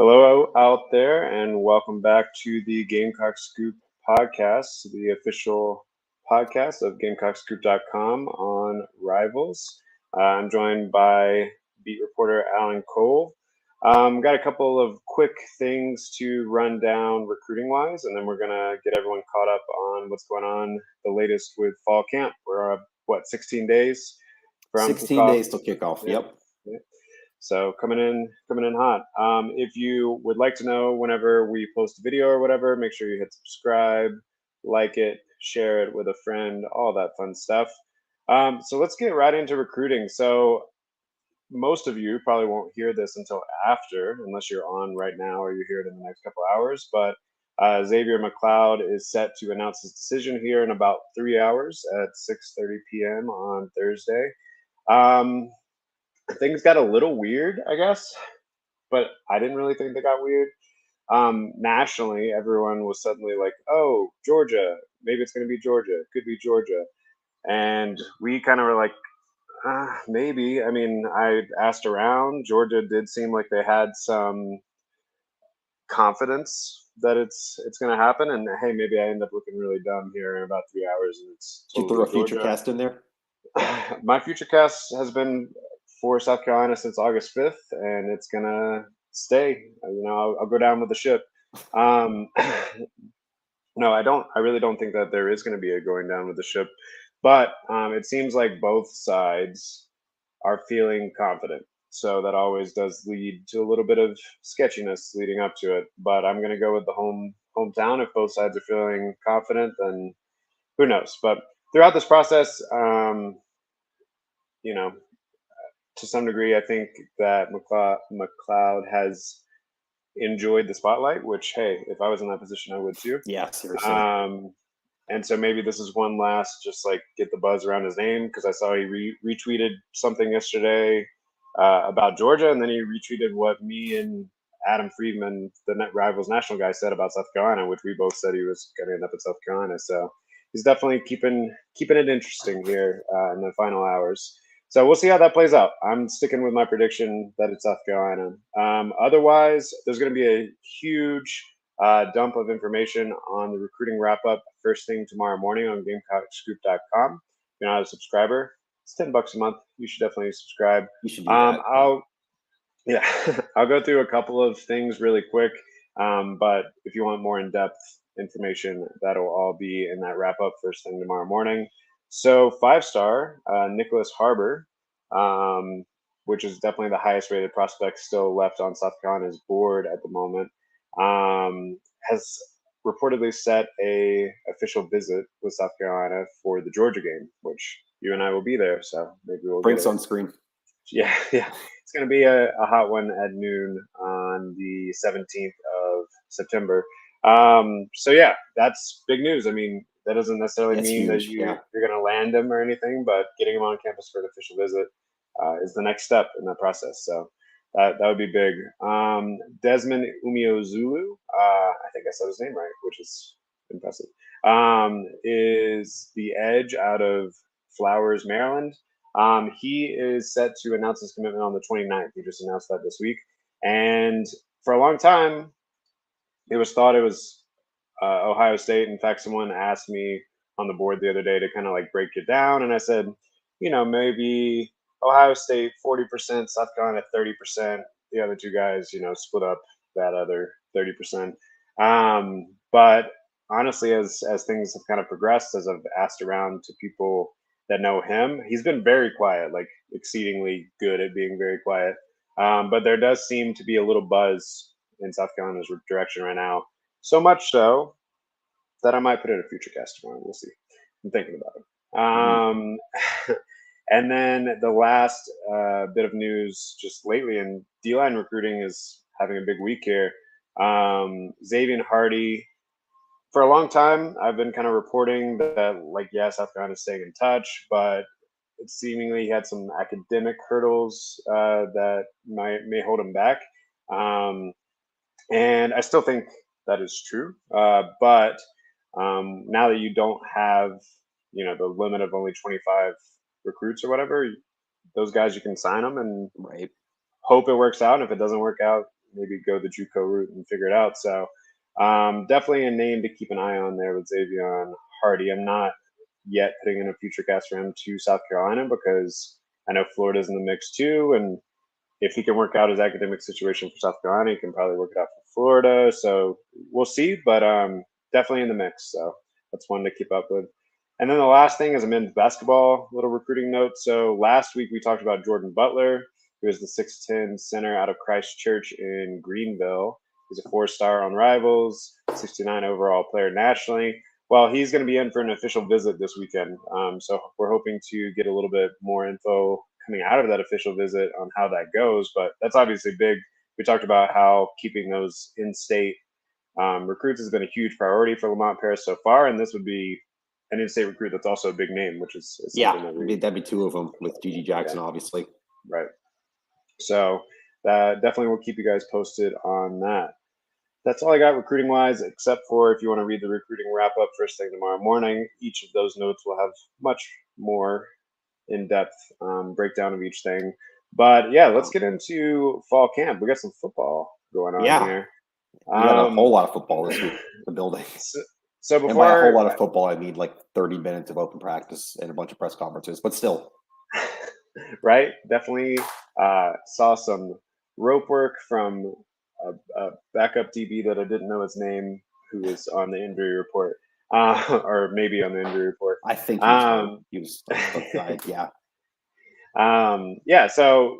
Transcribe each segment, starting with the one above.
Hello out there, and welcome back to the Gamecock Scoop podcast, the official podcast of GamecockScoop.com on Rivals. I'm joined by beat reporter Alan Cole. Got a couple of quick things to run down recruiting wise, and then we're gonna get everyone caught up on what's going on, the latest with fall camp. We're 16 days from 16 days till kickoff. Yeah. Yep. Yeah. So coming in hot. If you would like to know whenever we post a video or whatever, make sure you hit subscribe, like it, share it with a friend, all that fun stuff. So let's get right into recruiting. So most of you probably won't hear this until after, unless you're on right now or you hear it in the next couple hours. But Xavier Mcleod is set to announce his decision here in about 3 hours at 6:30 p.m. on Thursday. Um, Things got a little weird, I guess, but I didn't really think they got weird. Nationally, everyone was suddenly like, "Oh, Georgia, maybe it's going to be Georgia. It could be Georgia," and we kind of were like, maybe. I mean, I asked around. Georgia did seem like they had some confidence that it's going to happen, and hey, maybe I end up looking really dumb here in about 3 hours, and it's Did you totally throw a future Georgia. cast in there? My future cast has been for South Carolina since August 5th, and it's gonna stay. I'll go down with the ship. Um, no, I don't. I really don't think that there is going to be a going down with the ship, but it seems like both sides are feeling confident. So that always does lead to a little bit of sketchiness leading up to it. But I'm going to go with the hometown. If both sides are feeling confident, then who knows? But throughout this process, you know, to some degree, I think that McLeod has enjoyed the spotlight, which, hey, if I was in that position, I would too. Yeah, seriously. And so maybe this is one last, just like get the buzz around his name, because I saw he retweeted something yesterday about Georgia, and then he retweeted what me and Adam Friedman, the Net Rivals national guy, said about South Carolina, which we both said he was going to end up at South Carolina. So he's definitely keeping it interesting here in the final hours. So we'll see how that plays out. I'm sticking with my prediction that it's South Carolina. Otherwise, there's going to be a huge dump of information on the recruiting wrap up first thing tomorrow morning on GamecockScoop.com. If you're not a subscriber, it's $10 a month. You should definitely subscribe. You should do that. I'll go through a couple of things really quick. But if you want more in-depth information, that'll all be in that wrap up first thing tomorrow morning. So 5-star Nicholas Harbor, which is definitely the highest rated prospect still left on South Carolina's board at the moment, has reportedly set a official visit with South Carolina for the Georgia game, which you and I will be there. So maybe we'll bring get sunscreen. Yeah. It's going to be a hot one at noon on the 17th of September. So yeah, that's big news. I mean, that doesn't necessarily That's mean huge, that you're going to land him or anything, but getting him on campus for an official visit is the next step in that process. So that would be big. Desmond Umeozulu, I think I said his name right, which is impressive, is the edge out of Flowers, Maryland. He is set to announce his commitment on the 29th. He just announced that this week. And for a long time, it was thought it was Ohio State. In fact, someone asked me on the board the other day to kind of like break it down. And I said, maybe Ohio State 40%, South Carolina 30%. The other two guys, split up that other 30%. But honestly, as things have kind of progressed, as I've asked around to people that know him, he's been very quiet, like exceedingly good at being very quiet. But there does seem to be a little buzz in South Carolina's direction right now. So much so that I might put in a future cast tomorrow. We'll see. I'm thinking about it. And then the last bit of news just lately, and D-line recruiting is having a big week here. Xavier Hardy, for a long time, I've been kind of reporting that, like, yeah, South Carolina's staying in touch, but it seemingly had some academic hurdles that may hold him back. And I still think that is true. But now that you don't have, the limit of only 25 recruits or whatever, those guys, you can sign them and Right. hope it works out. And if it doesn't work out, maybe go the JUCO route and figure it out. So definitely a name to keep an eye on there with Xavier Hardy. I'm not yet putting in a future cast for him to South Carolina because I know Florida's in the mix too, and if he can work out his academic situation for South Carolina, he can probably work it out for Florida. So we'll see, but definitely in the mix. So that's one to keep up with. And then the last thing is a men's basketball little recruiting note. So last week we talked about Jordan Butler, who is the 6'10 center out of Christchurch in Greenville. He's a 4-star on Rivals, 69 overall player nationally. Well, he's going to be in for an official visit this weekend. So we're hoping to get a little bit more info coming out of that official visit on how that goes. But that's obviously big. We talked about how keeping those in-state recruits has been a huge priority for Lamont Paris so far. And this would be an in-state recruit that's also a big name, which is that'd be two of them with Gigi Jackson, obviously. Right. So definitely we'll keep you guys posted on that. That's all I got recruiting wise, except for if you want to read the recruiting wrap up first thing tomorrow morning. Each of those notes will have much more in-depth breakdown of each thing. But yeah, let's get into fall camp. We got some football going on here. We got a whole lot of football this week in the building. So before, and by a whole lot of football, I mean like 30 minutes of open practice and a bunch of press conferences, but still. Right? Definitely saw some rope work from a backup DB that I didn't know his name, who was on the injury report, or maybe on the injury report. I think he was yeah. Yeah, so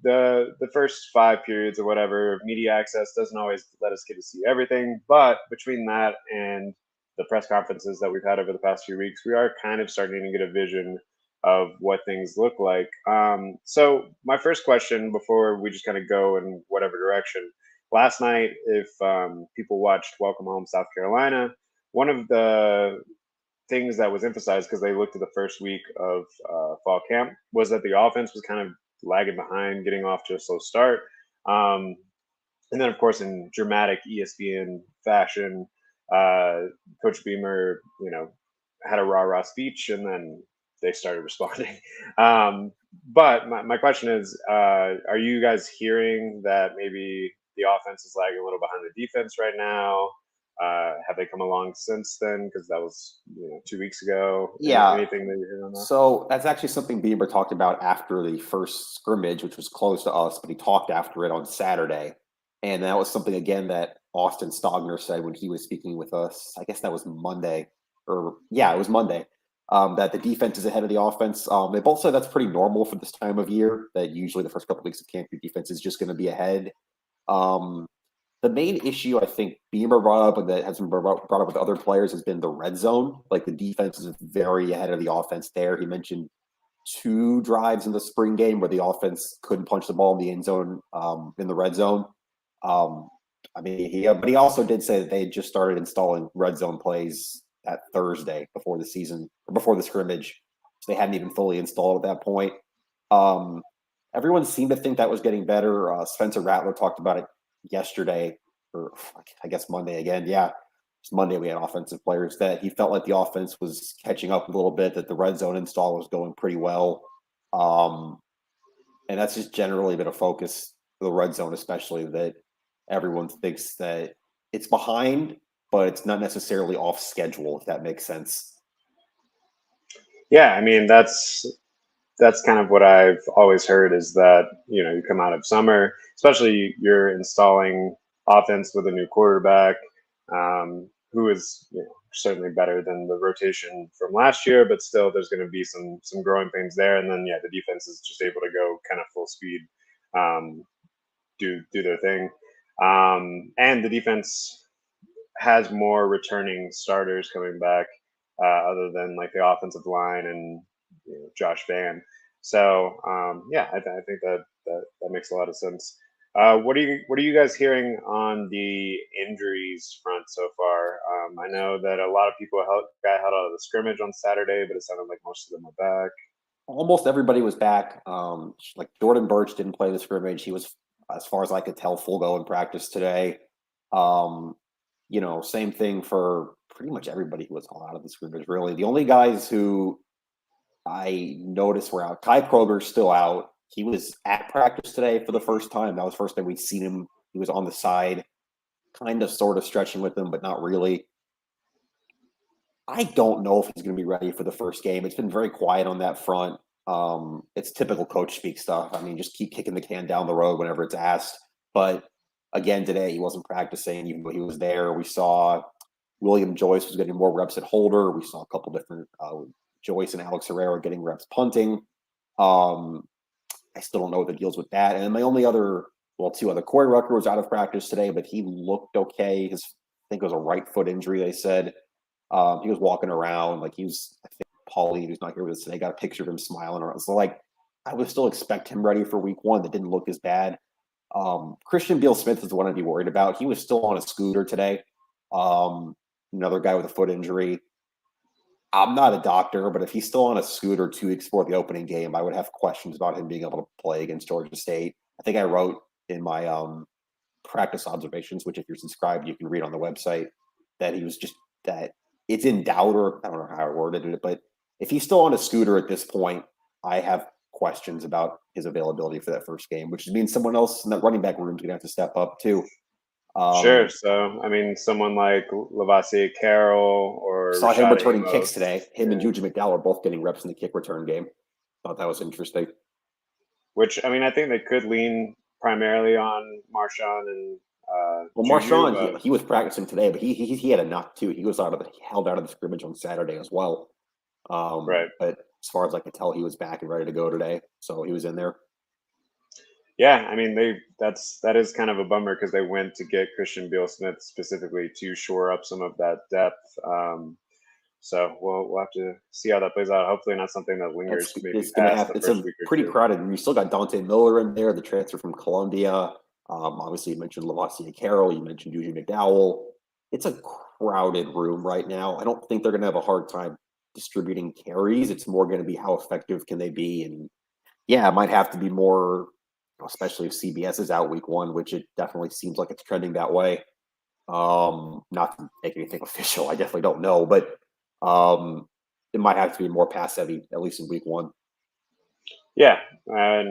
the first 5 periods or whatever, media access doesn't always let us get to see everything, but between that and the press conferences that we've had over the past few weeks, we are kind of starting to get a vision of what things look like. So my first question before we just kind of go in whatever direction, last night, if people watched Welcome Home South Carolina, one of the things that was emphasized because they looked at the first week of fall camp was that the offense was kind of lagging behind, getting off to a slow start. And then, of course, in dramatic ESPN fashion, Coach Beamer, had a rah-rah speech, and then they started responding. But my question is, are you guys hearing that maybe the offense is lagging a little behind the defense right now? Have they come along since then? Because that was 2 weeks ago. Yeah. Anything that you hear on that? So that's actually something Beamer talked about after the first scrimmage, which was closed to us, but he talked after it on Saturday. And that was something, again, that Austin Stogner said when he was speaking with us. I guess that was Monday. It was Monday. That the defense is ahead of the offense. They both said that's pretty normal for this time of year, that usually the first couple of weeks of camp, your defense is just going to be ahead. The main issue I think Beamer brought up, and that has been brought up with other players, has been the red zone. Like the defense is very ahead of the offense there. He mentioned 2 drives in the spring game where the offense couldn't punch the ball in the end zone in the red zone. But he also did say that they had just started installing red zone plays that Thursday before the season, or before the scrimmage. So they hadn't even fully installed at that point. Everyone seemed to think that was getting better. Spencer Rattler talked about it yesterday, or I guess Monday again. Yeah, it's Monday we had offensive players that he felt like the offense was catching up a little bit, that the red zone install was going pretty well. And that's just generally been a focus for the red zone, especially, that everyone thinks that it's behind, but it's not necessarily off schedule, if that makes sense. Yeah, I mean, that's kind of what I've always heard, is that, you come out of summer, especially you're installing offense with a new quarterback, who is certainly better than the rotation from last year, but still there's going to be some growing pains there. And then, the defense is just able to go kind of full speed, do their thing. And the defense has more returning starters coming back, other than like the offensive line and Josh Van. So I think that makes a lot of sense. What are you guys hearing on the injuries front so far? I know that a lot of people got held out of the scrimmage on Saturday, but it sounded like most of them are back. Almost everybody was back. Like Jordan Birch didn't play the scrimmage. He was, as far as I could tell, full go in practice today. Same thing for pretty much everybody who was out of the scrimmage, really. The only guys who I noticed were out. Kai Kroger's still out. He was at practice today for the first time. That was the first time we'd seen him He was on the side, kind of sort of stretching with them, but not really. I don't know if he's going to be ready for the first game. It's been very quiet on that front. It's typical coach speak stuff. I mean, just keep kicking the can down the road whenever it's asked. But again, today he wasn't practicing, even though he was there. We saw William Joyce was getting more reps at holder. We saw a couple different Joyce and Alex Herrera getting reps punting. I still don't know what the deal's with that. And my only other, two other. Corey Rucker was out of practice today, but he looked okay. I think it was a right foot injury, they said. He was walking around like I think Paulie, who's not here with us today, got a picture of him smiling around. So I would still expect him ready for week one. That didn't look as bad. Christian Beal-Smith is the one I'd be worried about. He was still on a scooter today. Another guy with a foot injury. I'm not a doctor, but if he's still on a scooter 2 weeks before the opening game, I would have questions about him being able to play against Georgia State. I think I wrote in my practice observations, which if you're subscribed, you can read on the website, that he was just that it's in doubt, or I don't know how I worded it, but if he's still on a scooter at this point, I have questions about his availability for that first game, which means someone else in that running back room is going to have to step up too. Sure. So, I mean, someone like Lavassier Carroll or saw him Rashad returning Amos. kicks today. Him and Xavier Mcleod are both getting reps in the kick return game. Thought that was interesting. Which, I mean, I think they could lean primarily on Marshawn and Marshawn, he was practicing today, but he had a knock too. He was held out of the scrimmage on Saturday as well. Right. But as far as I could tell, he was back and ready to go today, so he was in there. Yeah, I mean that is kind of a bummer because they went to get Christian Beal-Smith specifically to shore up some of that depth. So we'll have to see how that plays out. Hopefully, not something that lingers. It's a pretty crowded. You still got Dante Miller in there, the transfer from Columbia. Obviously, you mentioned Lavassier Carroll. You mentioned Xavier McDowell. It's a crowded room right now. I don't think they're going to have a hard time distributing carries. It's more going to be how effective can they be, and yeah, it might have to be more, especially if CBS is out week one, which it definitely seems like it's trending that way. Not to make anything official, I definitely don't know, but it might have to be more pass heavy, at least in week one. Yeah, I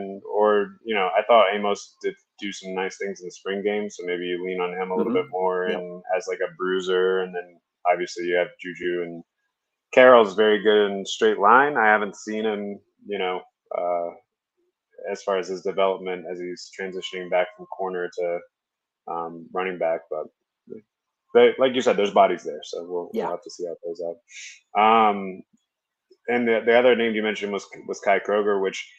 thought Amos did do some nice things in the spring game, so maybe you lean on him a little bit more and as like a bruiser, and then obviously you have Juju, and Carroll's very good in straight line. I haven't seen him, as far as his development as he's transitioning back from corner to running back, but like you said, there's bodies there, so we'll have to see how it plays out. And the other name you mentioned was Kai Kroger, which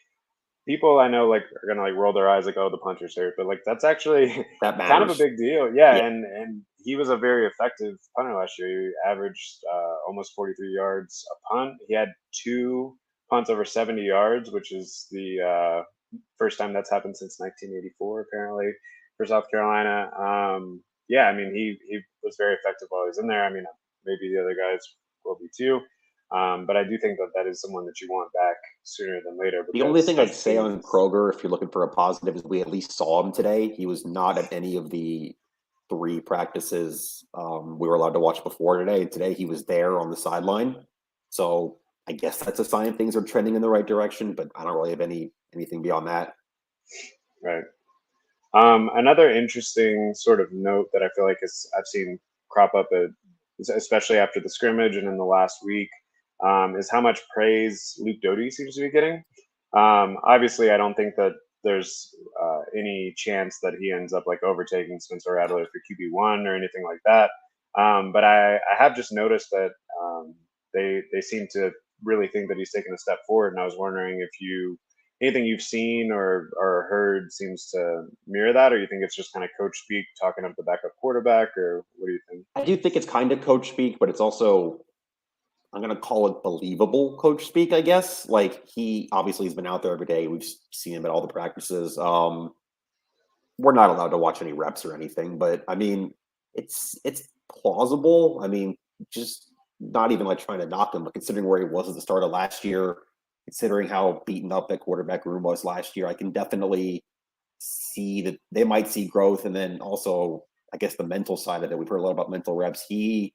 people I know are gonna roll their eyes like, oh, the punter's hurt, but that's actually kind of a big deal. Yeah, and he was a very effective punter last year. He averaged almost 43 yards a punt. He had 2 punts over 70 yards, which is the first time that's happened since 1984, apparently, for South Carolina. I mean, he was very effective while he was in there. I mean, maybe the other guys will be too. But I do think that is someone that you want back sooner than later. The only thing I'd say on Kroger, if you're looking for a positive, is we at least saw him today. He was not at any of the 3 practices we were allowed to watch before today. Today he was there on the sideline. So I guess that's a sign things are trending in the right direction, but I don't really have anything beyond that. Right. Another interesting sort of note that I feel like I've seen crop up, especially after the scrimmage and in the last week, is how much praise Luke Doty seems to be getting. Obviously, I don't think that there's any chance that he ends up overtaking Spencer Rattler for QB1 or anything like that. But I have just noticed that they seem to really think that he's taken a step forward, and I was wondering if anything you've seen or heard seems to mirror that, or you think it's just kind of coach speak talking up the backup quarterback, or what do you think? I do think it's kind of coach speak, but it's also, I'm going to call it believable coach speak, I guess. He obviously has been out there every day. We've seen him at all the practices. We're not allowed to watch any reps or anything, but I mean, it's plausible. I mean, just not even trying to knock him, but considering where he was at the start of last year, considering how beaten up that quarterback room was last year, I can definitely see that they might see growth. And then also, I guess the mental side of it, we've heard a lot about mental reps. He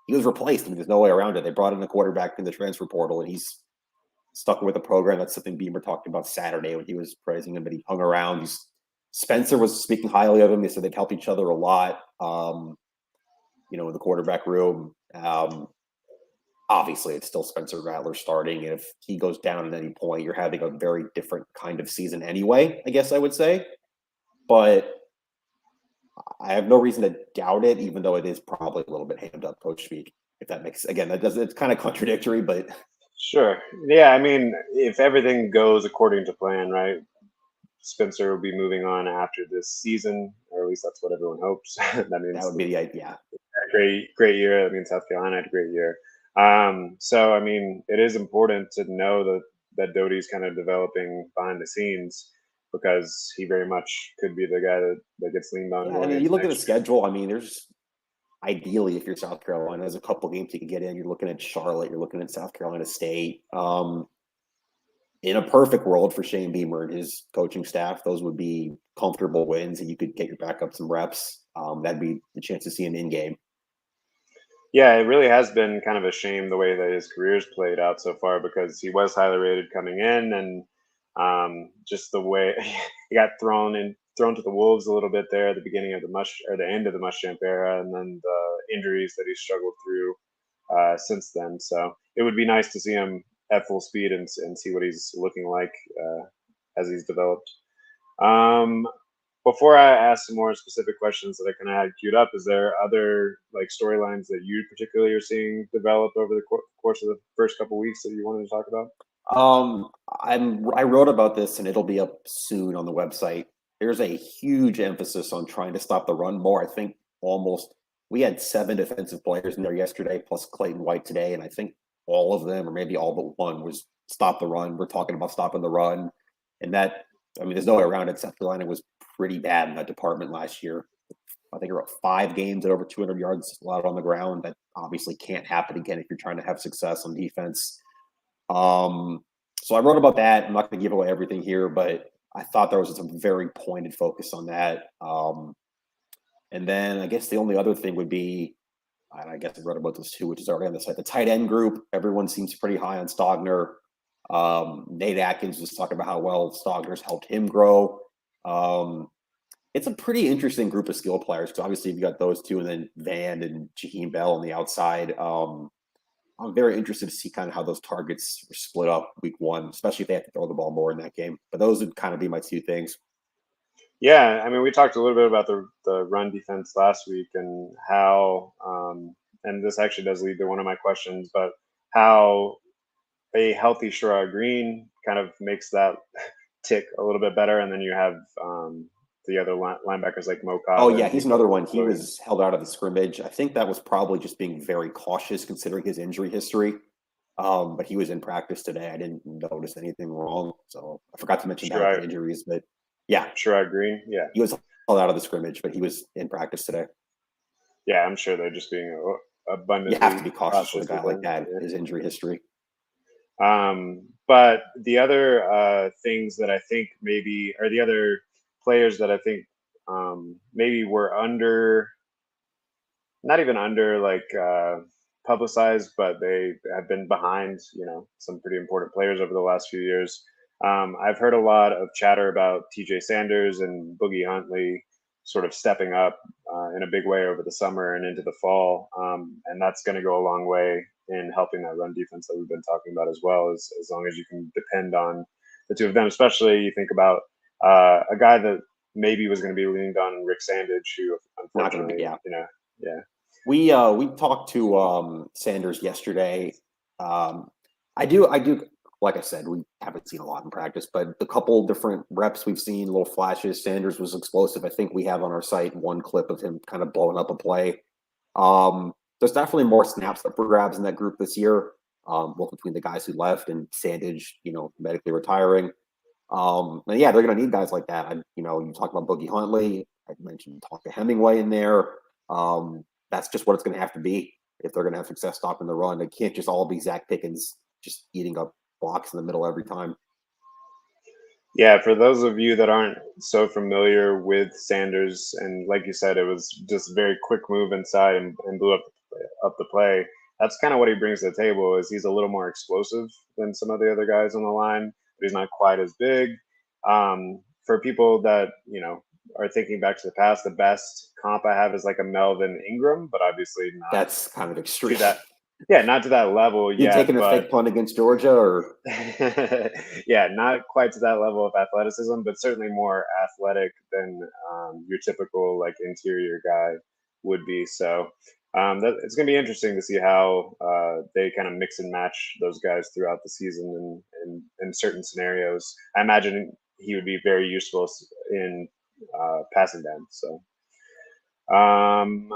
was replaced. I mean, there's no way around it. They brought in a quarterback in the transfer portal, and he's stuck with the program. That's something Beamer talked about Saturday when he was praising him, but he hung around. He's Spencer was speaking highly of him. They said they'd help each other a lot, in the quarterback room. Obviously, it's still Spencer Rattler starting. If he goes down at any point, you're having a very different kind of season anyway, I guess I would say. But I have no reason to doubt it, even though it is probably a little bit hammed up coach speak. If that makes it's kind of contradictory, but Sure. Yeah, I mean, if everything goes according to plan, right? Spencer will be moving on after this season, or at least that's what everyone hopes. That that means would be the idea. great year. That means South Carolina had a great year. So I mean, it is important to know that Doty's kind of developing behind the scenes because he very much could be the guy that gets leaned on Yeah, going and you into look at the next year. schedule. I mean, there's ideally, if you're South Carolina, there's a couple games you could get in. You're looking at Charlotte. You're looking at South Carolina State. In a perfect world for Shane Beamer and his coaching staff, those would be comfortable wins, and you could get your backup some reps. That'd be the chance to see him in game. Yeah, it really has been kind of a shame the way that his career's played out so far because he was highly rated coming in, and just the way he got thrown to the wolves a little bit there at the beginning of the end of the Muschamp era, and then the injuries that he struggled through since then. So it would be nice to see him at full speed and see what he's looking like as he's developed. Um, Before I ask some more specific questions that I kind of had queued up, is there other like storylines that you particularly are seeing develop over the course of the first couple weeks that you wanted to talk about? I wrote about this, and it'll be up soon on the website. There's a huge emphasis on trying to stop the run more. I think almost we had 7 defensive players in there yesterday, plus Clayton White today, and I think all of them, or maybe all but one, was stop the run. We're talking about stopping the run, and there's no way around it. South Carolina was pretty bad in that department last year. I think about 5 games at over 200 yards allowed on the ground. That obviously can't happen again if you're trying to have success on defense. So I wrote about that. I'm not going to give away everything here, but I thought there was some very pointed focus on that. And then I guess the only other thing would be, and I guess I wrote about this too, which is already on the site, the tight end group. Everyone seems pretty high on Stogner. Nate Atkins was talking about how well Stogner's helped him grow. It's a pretty interesting group of skill players because obviously you've got those two, and then Van and Jaheim Bell on the outside. I'm very interested to see kind of how those targets are split up week 1, especially if they have to throw the ball more in that game. But those would kind of be my 2 things. Yeah, I mean, we talked a little bit about the run defense last week and how, and this actually does lead to one of my questions, but how a healthy Sherrod Green kind of makes that tick a little bit better, and then you have the other linebackers like Mo Oh, Kaba yeah, and he's another one. He was held out of the scrimmage. I think that was probably just being very cautious considering his injury history. But he was in practice today. I didn't notice anything wrong. So I forgot to mention that with the injuries. But yeah, Sherrod Green, yeah. He was held out of the scrimmage, but he was in practice today. Yeah, I'm sure they're just being abundantly You have to be cautious with a guy like that, yeah. his injury history. But the other things that I think maybe, or the other players that I think maybe were not even under like publicized, but they have been behind, some pretty important players over the last few years. I've heard a lot of chatter about TJ Sanders and Boogie Huntley sort of stepping up in a big way over the summer and into the fall. And that's going to go a long way in helping that run defense that we've been talking about as well, as long as you can depend on the two of them, especially you think about a guy that maybe was going to be leaned on, Rick Sandage, who unfortunately, yeah. We talked to Sanders yesterday. I do like I said, we haven't seen a lot in practice, but the couple different reps we've seen, little flashes. Sanders was explosive. I think we have on our site one clip of him kind of blowing up a play. There's definitely more snaps up for grabs in that group this year, both between the guys who left and Sandage, medically retiring. And yeah, they're going to need guys like that. You talk about Boogie Huntley. I mentioned talk to Hemingway in there. That's just what it's going to have to be if they're going to have success stopping the run. It can't just all be Zach Pickens just eating up blocks in the middle every time. Yeah, for those of you that aren't so familiar with Sanders, and like you said, it was just a very quick move inside and blew up the play. That's kind of what he brings to the table. Is he's a little more explosive than some of the other guys on the line, but he's not quite as big. for people that are thinking back to the past, the best comp I have is like a Melvin Ingram, but obviously not That's kind of to extreme. that. Yeah, not to that level You yet, taking a but fake punt against Georgia, or yeah, not quite to that level of athleticism, but certainly more athletic than your typical like interior guy would be. So it's going to be interesting to see how they kind of mix and match those guys throughout the season and in certain scenarios. I imagine he would be very useful in passing down. So um,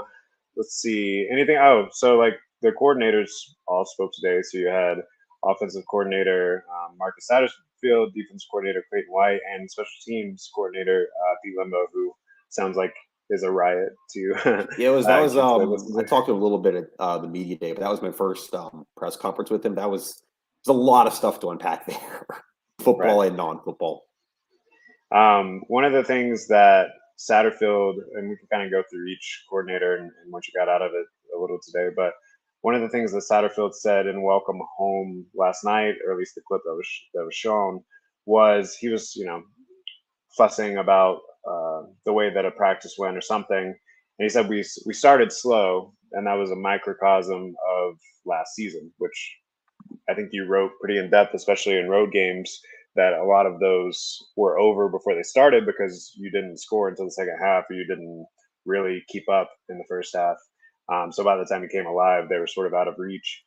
let's see. Anything? Oh, so like the coordinators all spoke today. So you had offensive coordinator Marcus Satterfield, defensive coordinator Clayton White, and special teams coordinator Pete Lembo, who sounds like is a riot to yeah, that was kids that listen I to. talked to him a little bit at the media day, but that was my first press conference with him. That was there's a lot of stuff to unpack there, Right. football and non-football. One of the things that Satterfield, and we can kind of go through each coordinator and what you got out of it a little today, but one of the things that Satterfield said in Welcome Home last night, or at least the clip that was shown, was he was fussing about the way that a practice went or something, and he said we started slow, and that was a microcosm of last season, which I think you wrote pretty in depth, especially in road games, that a lot of those were over before they started because you didn't score until the second half, or you didn't really keep up in the first half. So by the time it came alive, they were sort of out of reach.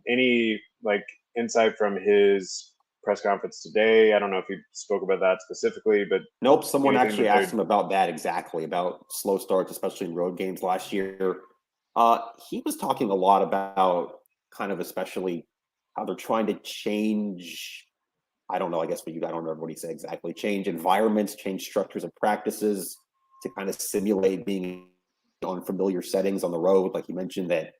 Any like insight from his press conference today? I don't know if he spoke about that specifically, but Nope, someone anything actually that asked they're him about that exactly, about slow starts, especially in road games last year. He was talking a lot about kind of especially how they're trying to change. I don't know. I guess I don't remember what he said exactly. Change environments, change structures of practices to kind of simulate being on familiar settings on the road. Like he mentioned that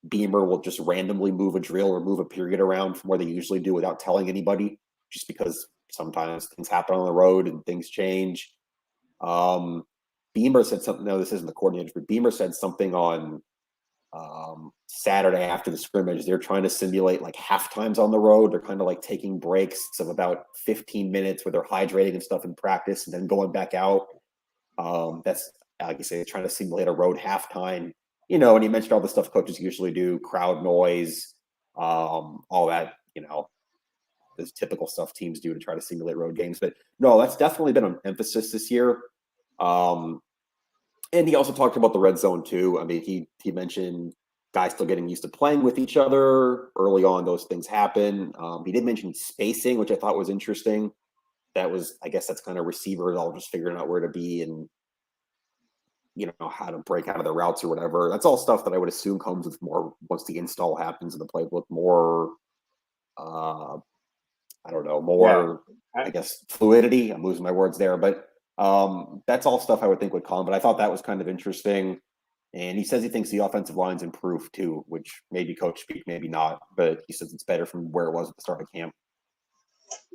Beamer will just randomly move a drill or move a period around from where they usually do without telling anybody, just because sometimes things happen on the road and things change. Um, Beamer said something. No, this isn't the coordinator, but Beamer said something on Saturday after the scrimmage. They're trying to simulate like half times on the road. They're kind of like taking breaks of about 15 minutes where they're hydrating and stuff in practice and then going back out. That's like you say, trying to simulate a road halftime. And he mentioned all the stuff coaches usually do, crowd noise, all that, this typical stuff teams do to try to simulate road games. But no, that's definitely been an emphasis this year. And he also talked about the red zone too. I mean, he mentioned guys still getting used to playing with each other. Early on, those things happen. He did mention spacing, which I thought was interesting. That was, I guess, that's kind of receivers all just figuring out where to be and how to break out of the routes or whatever. That's all stuff that I would assume comes with more once the install happens in the playbook. More, I don't know, yeah. more, I guess, fluidity. I'm losing my words there, but that's all stuff I would think would come. But I thought that was kind of interesting. And he says he thinks the offensive line's improved too, which maybe coach speak, maybe not. But he says it's better from where it was at the start of camp.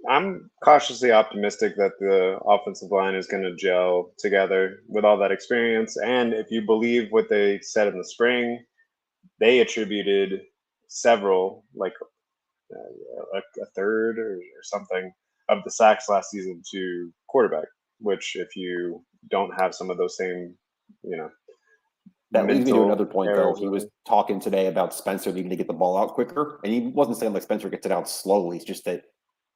I'm cautiously optimistic that the offensive line is going to gel together with all that experience. And if you believe what they said in the spring, they attributed several, like a third or something of the sacks last season to quarterback, which if you don't have some of those same, you know, That leads me to mental another point, though. errors. He was talking today about Spencer needing to get the ball out quicker, and he wasn't saying like Spencer gets it out slowly. It's just that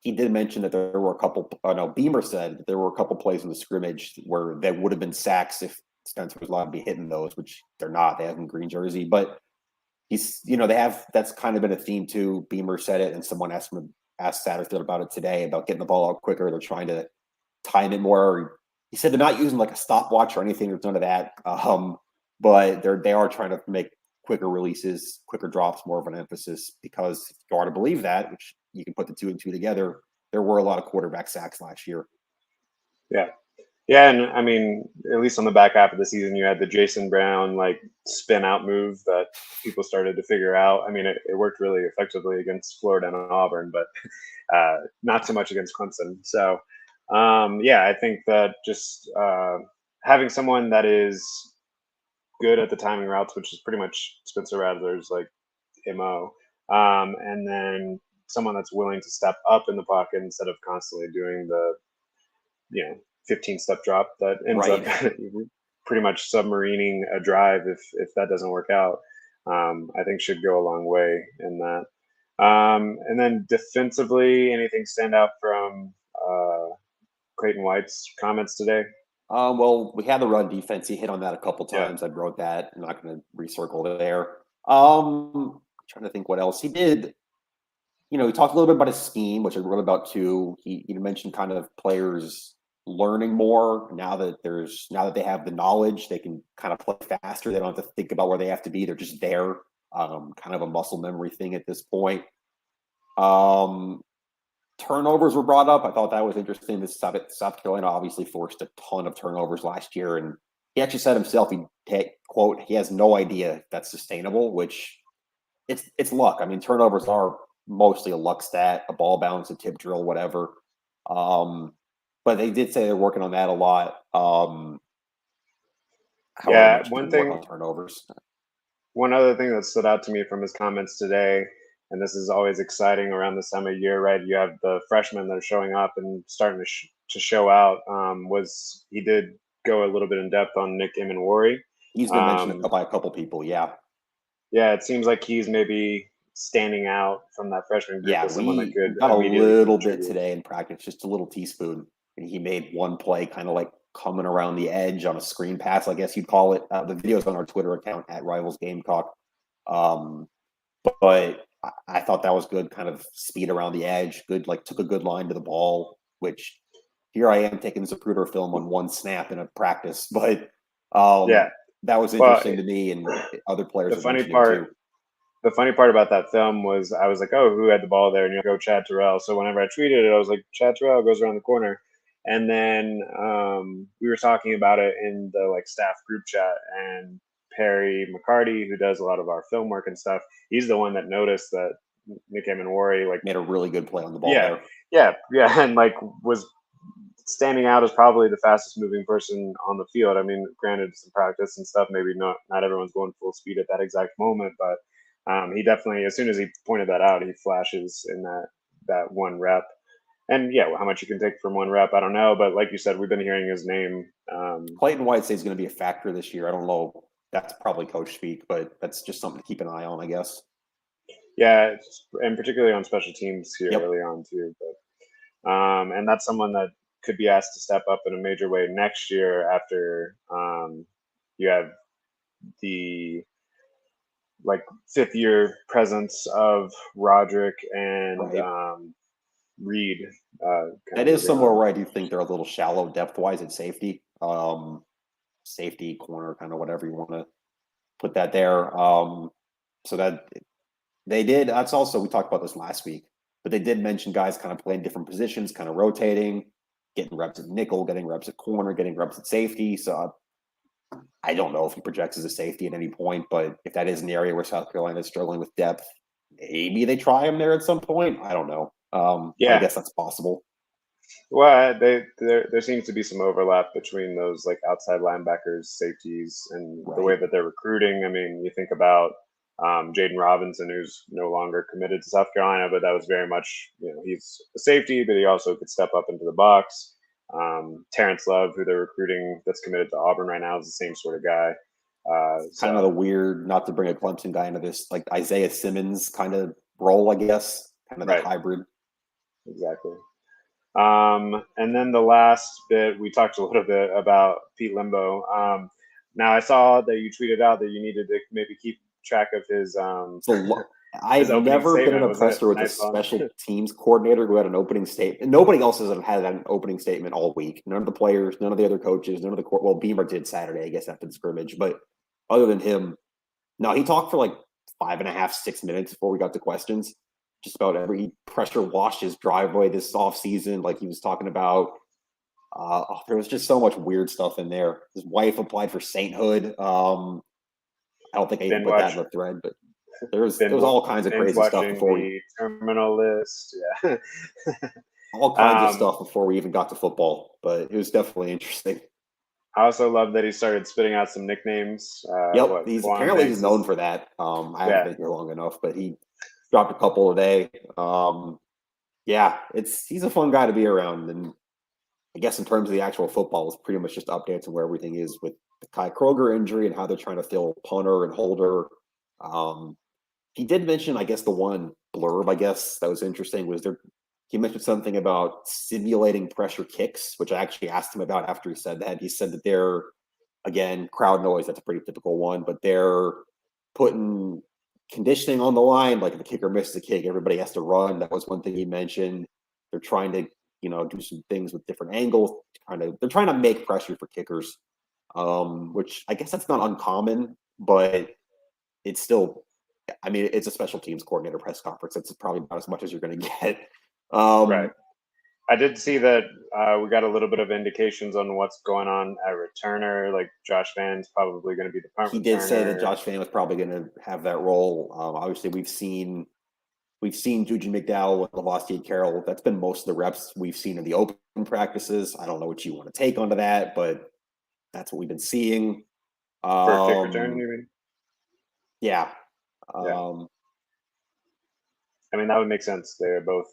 he did mention that there were a couple. No, Beamer said that there were a couple plays in the scrimmage where there would have been sacks if Spencer was allowed to be hitting those, which they're not. They have him green jersey, but he's they have that's kind of been a theme too. Beamer said it, and someone asked Satterfield about it today about getting the ball out quicker. They're trying to time it more. He said they're not using like a stopwatch or anything. There's none of that. But they are trying to make quicker releases, quicker drops, more of an emphasis, because if you are to believe that, which you can put the two and two together, there were a lot of quarterback sacks last year. Yeah. Yeah, and I mean, at least on the back half of the season, you had the Jason Brown like spin out move that people started to figure out. I mean, it worked really effectively against Florida and Auburn, but not so much against Clemson. So, yeah, I think that just having someone that is good at the timing routes, which is pretty much Spencer Rattler's like mo, and then someone that's willing to step up in the pocket instead of constantly doing the 15-step drop that ends up Right. pretty much submarining a drive if that doesn't work out. I think should go a long way in that. And then defensively, anything stand out from Clayton White's comments today? Well, we had the run defense. He hit on that a couple Yeah. times. I wrote that. I'm not going to recircle there. Trying to think what else he did. He talked a little bit about his scheme, which I wrote about too. He mentioned kind of players learning more now that they have the knowledge, they can kind of play faster. They don't have to think about where they have to be. They're just there. Kind of a muscle memory thing at this point. Turnovers were brought up. I thought that was interesting. South Carolina obviously forced a ton of turnovers last year, and he actually said himself, quote, he has no idea if that's sustainable, which it's luck. I mean, turnovers are mostly a luck stat, a ball bounce, a tip drill, whatever. But they did say they're working on that a lot. Yeah, much can work on turnovers. One other thing that stood out to me from his comments today, and this is always exciting around this time of year, right? You have the freshmen that are showing up and starting to show out. Was he did go a little bit in depth on Nick Emenwari. He's been mentioned by a couple people, yeah. Yeah, it seems like he's maybe standing out from that freshman group as someone that could got a little contribute. bit today in practice, just a little teaspoon, and he made one play kind of like coming around the edge on a screen pass, I guess you'd call it. The video's on our Twitter account at Rivals Gamecock. But I thought that was good, kind of speed around the edge. Good, took a good line to the ball, which here I am taking Zapruder film on one snap in a practice. But that was interesting to me, and other players the funny part about that film was I was like, oh, who had the ball there? And you go Chad Terrell. So whenever I tweeted it, I was like, Chad Terrell goes around the corner. And then we were talking about it in the staff group chat, and Perry McCarty, who does a lot of our film work and stuff, he's the one that noticed that Nick Emenwari made a really good play on the ball there. Yeah, and was standing out as probably the fastest moving person on the field. I mean, granted, some practice and stuff, maybe not everyone's going full speed at that exact moment, but he definitely, as soon as he pointed that out, he flashes in that one rep. And how much you can take from one rep, I don't know. But like you said, we've been hearing his name. Clayton White says he's going to be a factor this year. I don't know. That's probably coach speak, but that's just something to keep an eye on, I guess. Yeah, and particularly on special teams here early on too. But and that's someone that could be asked to step up in a major way next year after you have the fifth year presence of Roderick and Reed. That is somewhere where I do think they're a little shallow depth wise at safety. Safety, corner, kind of whatever you want to put that there. So that they did. That's also, we talked about this last week, but they did mention guys kind of playing different positions, kind of rotating, getting reps at nickel, getting reps at corner, getting reps at safety. So I don't know if he projects as a safety at any point, but if that is an area where South Carolina is struggling with depth, maybe they try him there at some point. I don't know. I guess that's possible. Well, there seems to be some overlap between those outside linebackers, safeties, and the way that they're recruiting. I mean, you think about Jaden Robinson, who's no longer committed to South Carolina, but that was very much, he's a safety, but he also could step up into the box. Terrence Love, who they're recruiting, that's committed to Auburn right now, is the same sort of guy. Kind of a weird, not to bring a Clemson guy into this, Isaiah Simmons kind of role, I guess, kind of that hybrid. Exactly. And then the last bit, we talked a little bit about Pete Limbo. Now I saw that you tweeted out that you needed to maybe keep track of his. I've never been in a presser with a special teams coordinator who had an opening statement. Nobody else has had an opening statement all week. None of the players, none of the other coaches, none of the well, Beamer did Saturday, I guess, after the scrimmage. But other than him, no, he talked for 5.5, 6 minutes before we got to questions. Just about he pressure washed his driveway this offseason. He was talking about, there was just so much weird stuff in there. His wife applied for sainthood. I don't think I even put that in the thread, but there was all kinds of crazy stuff before the terminal list. Yeah, all kinds of stuff before we even got to football. But it was definitely interesting. I also love that he started spitting out some nicknames. He's apparently known for that. I haven't been here long enough, but he dropped a couple a day. He's a fun guy to be around, and I guess in terms of the actual football, it's pretty much just updates on where everything is with the Kai Kroger injury and how they're trying to fill punter and holder. He did mention, I guess, the one blurb, I guess, that was interesting was there. He mentioned something about simulating pressure kicks, which I actually asked him about after he said that. He said that they're, again, crowd noise, that's a pretty typical one, but they're putting conditioning on the line. Like if the kicker misses a kick, everybody has to run. That was one thing he mentioned. They're trying to, do some things with different angles. They're trying to make pressure for kickers, which I guess that's not uncommon, but it's still, I mean, it's a special teams coordinator press conference. It's probably about as much as you're going to get. Right. I did see that we got a little bit of indications on what's going on at returner. Like Josh Van's probably going to be the punt returner. He did say that Josh Van was probably going to have that role. Obviously, we've seen Juju McDowell with Lavastia Carroll. That's been most of the reps we've seen in the open practices. I don't know what you want to take onto that, but that's what we've been seeing. For kick return, you mean? Yeah. I mean, that would make sense. They're both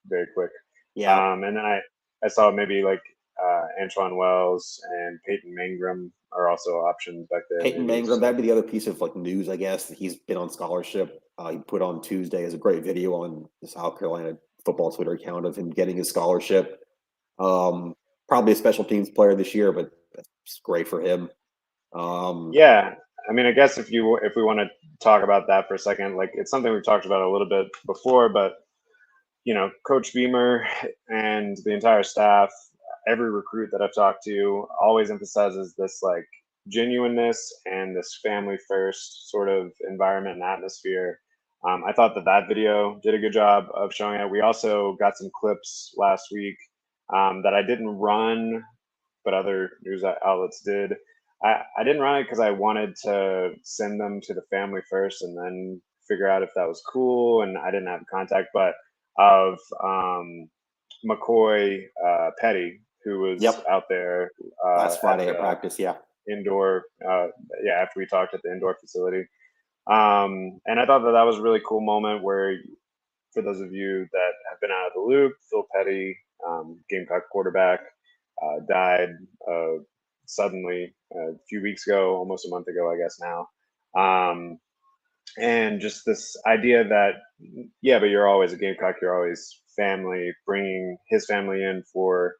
very quick. Yeah. And then I saw maybe like Antoine Wells and Peyton Mangram are also options back there. Peyton Mangram, that'd be the other piece of like news, I guess. He's been on scholarship. He put on Tuesday as a great video on the South Carolina football Twitter account of him getting his scholarship. Probably a special teams player this year, but that's great for him. Yeah, I mean, I guess if we want to talk about that for a second, like it's something we've talked about a little bit before, but Coach Beamer and the entire staff, every recruit that I've talked to always emphasizes this like genuineness and this family first sort of environment and atmosphere. I thought that video did a good job of showing it. We also got some clips last week that I didn't run, but other news outlets did. I didn't run it because I wanted to send them to the family first and then figure out if that was cool. And I didn't have contact, but of McCoy Petty, who was out there last Friday at practice, indoor, after we talked at the indoor facility. And I thought that was a really cool moment where, for those of you that have been out of the loop, Phil Petty, Gamecock quarterback, died suddenly a few weeks ago, almost a month ago, I guess now. And just this idea that, but you're always a Gamecock, you're always family, bringing his family in for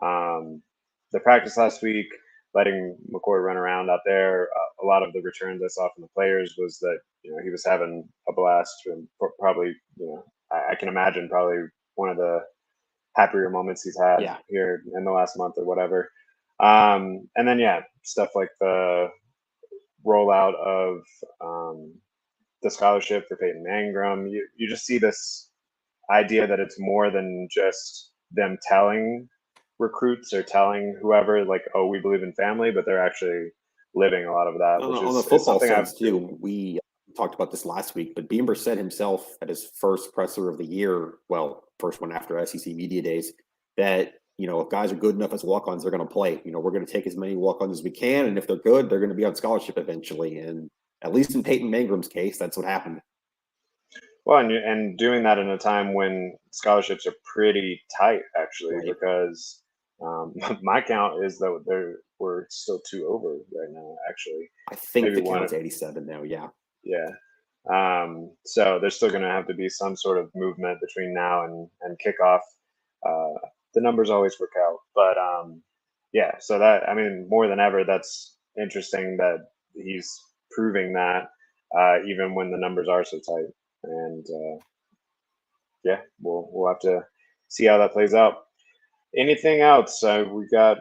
the practice last week, letting McCoy run around out there. A lot of the returns I saw from the players was that, he was having a blast, and probably, I can imagine probably one of the happier moments he's had here in the last month or whatever. And then, stuff like the rollout of the scholarship for Peyton Mangram. You just see this idea that it's more than just them telling recruits or telling whoever, like, oh, we believe in family, but they're actually living a lot of that. On the football sense, too, we talked about this last week, but Beamer said himself at his first presser of the year, first one after SEC Media Days, that if guys are good enough as walk-ons, they're going to play. We're going to take as many walk-ons as we can, and if they're good, they're going to be on scholarship eventually. And at least in Peyton Mangram's case, that's what happened. Well, and doing that in a time when scholarships are pretty tight, actually, because my count is that we're still 2 over right now, actually. I think maybe the count's 87 now, yeah. Yeah. So there's still going to have to be some sort of movement between now and kickoff. The numbers always work out, but so that, I mean, more than ever, that's interesting that he's proving that even when the numbers are so tight. And we'll have to see how that plays out. Anything else? We got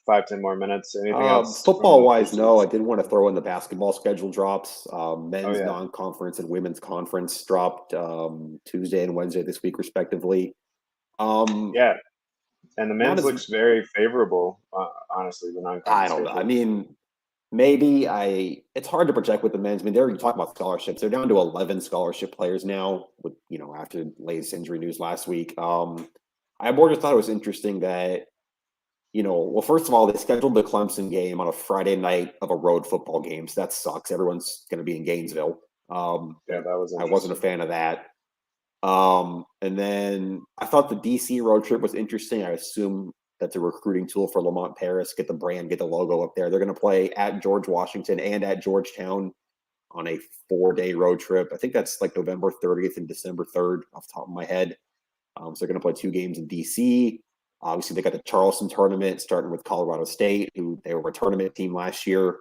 5-10 more minutes. Anything else? Football wise, no. I did want to throw in the basketball schedule drops. Men's non-conference and women's conference dropped Tuesday and Wednesday this week, respectively. And the men's looks very favorable. Honestly, the non-conference. I don't know. I mean, maybe it's hard to project with the men's. I mean, they're already talking about scholarships. They're down to 11 scholarship players now with, after the latest injury news last week. I more just thought it was interesting that, first of all, they scheduled the Clemson game on a Friday night of a road football game. So that sucks. Everyone's going to be in Gainesville. That was I wasn't a fan of that. And then I thought the DC road trip was interesting. I assume That's a recruiting tool for Lamont Paris. Get the brand, get the logo up there. They're going to play at George Washington and at Georgetown on a 4-day road trip. I think that's like November 30th and December 3rd off the top of my head. So they're going to play 2 games in DC. Obviously, they got the Charleston tournament starting with Colorado State, who they were a tournament team last year.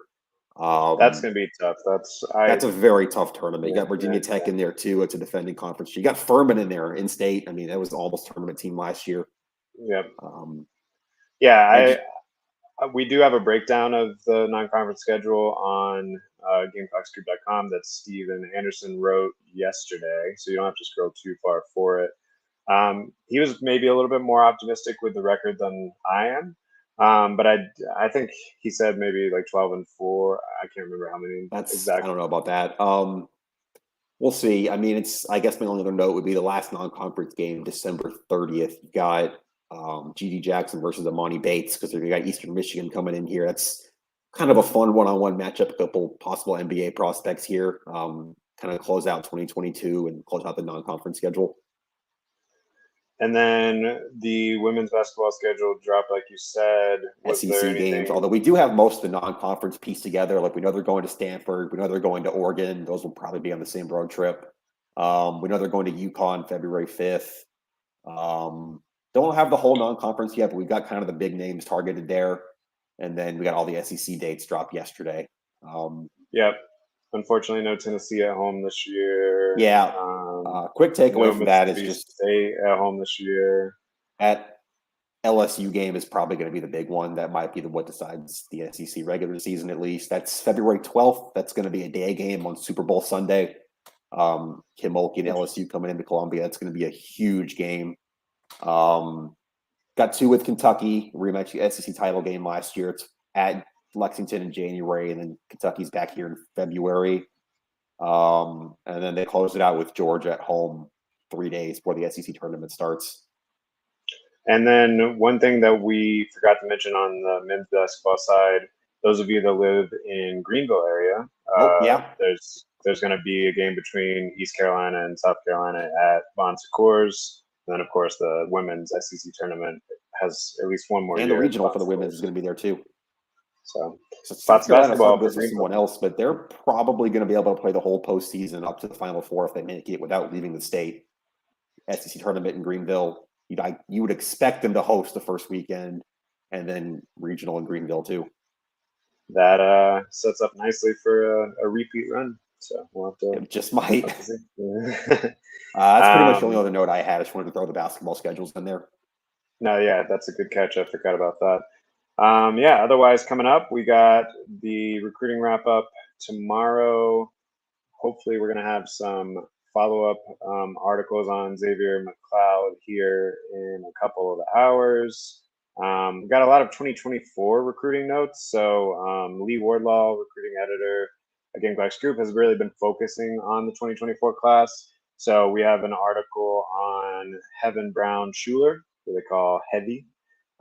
That's going to be tough. That's a very tough tournament. You got Virginia Tech in there too. It's a defending conference. You got Furman in there in state. I mean, that was almost tournament team last year. Yep. Yeah, we do have a breakdown of the non-conference schedule on GamecockScoop.com that Steven Anderson wrote yesterday, so you don't have to scroll too far for it. He was maybe a little bit more optimistic with the record than I am, but I think he said maybe like 12-4. I can't remember how many exactly. I don't know about that. We'll see. I mean, I guess my only other note would be the last non-conference game, December 30th. You got G.D. Jackson versus Amani Bates, because you got Eastern Michigan coming in here. That's kind of a fun one-on-one matchup. A couple possible NBA prospects here. Kind of close out 2022 and close out the non-conference schedule. And then the women's basketball schedule dropped, like you said. SEC games, although we do have most of the non-conference pieced together. Like, we know they're going to Stanford. We know they're going to Oregon. Those will probably be on the same road trip. We know they're going to UConn February 5th. Don't have the whole non-conference yet, but we've got kind of the big names targeted there. And then we got all the SEC dates dropped yesterday. Yep. Unfortunately, no Tennessee at home this year. Yeah. Quick takeaway from that is just State at home this year. That LSU game is probably going to be the big one. That might be what decides the SEC regular season, at least. That's February 12th. That's going to be a day game on Super Bowl Sunday. Kim Mulkey and LSU coming into Columbia. That's going to be a huge game. Got 2 with Kentucky. Rematch the SEC title game last year. It's at Lexington in January, and then Kentucky's back here in February. And then they close it out with Georgia at home 3 days before the SEC tournament starts. And then one thing that we forgot to mention on the men's basketball side, those of you that live in Greenville area, there's going to be a game between East Carolina and South Carolina at Bon Secours. And then, of course, the women's SEC tournament has at least one more year. And the regional for the women's is going to be there too. So South Carolina goes for someone else, but they're probably going to be able to play the whole postseason up to the Final Four if they make it without leaving the state. SEC tournament in Greenville, you would expect them to host the first weekend, and then regional in Greenville too. That sets up nicely for a repeat run. So we'll have to. It just might. That's pretty much the only other note I had. I just wanted to throw the basketball schedules in there. No, yeah, that's a good catch. I forgot about that. Otherwise, coming up, we got the recruiting wrap up tomorrow. Hopefully, we're going to have some follow-up articles on Xavier Mcleod here in a couple of hours. We've got a lot of 2024 recruiting notes. So Lee Wardlaw, recruiting editor at Gamecock Scoop, has really been focusing on the 2024 class. So we have an article on Heaven Brown Schuler, who they call Heavy.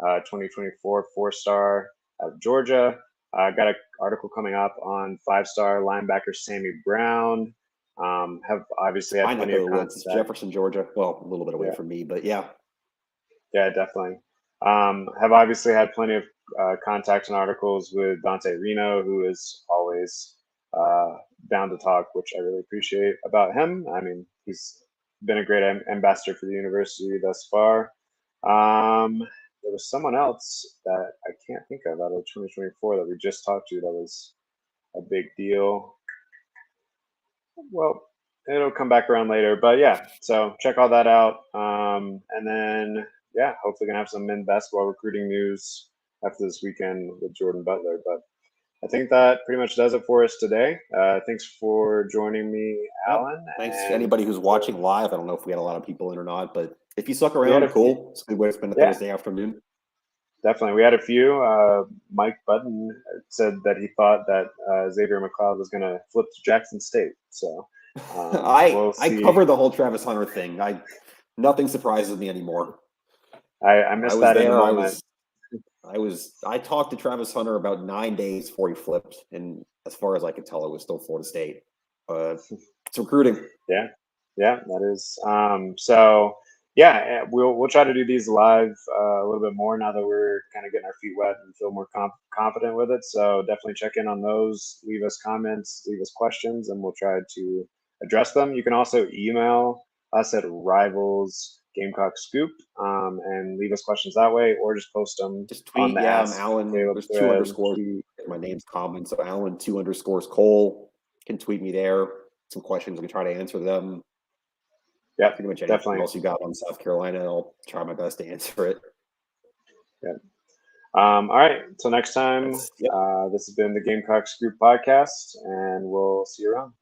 2024 4-star out of Georgia. Got an article coming up on 5-star linebacker Sammy Brown. Have obviously had plenty of contact. Jefferson, Georgia. Well, a little bit away from me, but yeah. Yeah, definitely. Have obviously had plenty of contacts and articles with Dante Reno, who is always down to talk, which I really appreciate about him. I mean, he's been a great ambassador for the university thus far. There was someone else that I can't think of out of 2024 that we just talked to that was a big deal. Well, it'll come back around later. But yeah, so check all that out. And then, yeah, hopefully going to have some men's basketball recruiting news after this weekend with Jordan Butler. But I think that pretty much does it for us today. Thanks for joining me, Alan. Thanks to anybody who's watching live. I don't know if we had a lot of people in or not, but if you stuck around, cool. It's a good way to spend a Thursday afternoon. Definitely. We had a few. Mike Button said that he thought that Xavier Mcleod was going to flip to Jackson State. So I covered the whole Travis Hunter thing. Nothing surprises me anymore. I missed that in the moment. I talked to Travis Hunter about 9 days before he flipped, and as far as I could tell, it was still Florida State. It's recruiting. Yeah, that is. So Yeah, we'll try to do these live a little bit more now that we're kind of getting our feet wet and feel more confident with it. So definitely check in on those. Leave us comments, leave us questions, and we'll try to address them. You can also email us at Rivals Gamecock Scoop and leave us questions that way, or just post them Just on tweet. the Yeah, I'm Ask Alan. Caleb There's 2 thread. underscores. My name's common, so Alan 2 Cole can tweet me there. Some questions, I can try to answer them. Yeah, pretty much anything definitely. else you got on South Carolina, I'll try my best to answer it. Yeah. All right. Until next time, Yep. this has been the Gamecock Scoop podcast, and we'll see you around.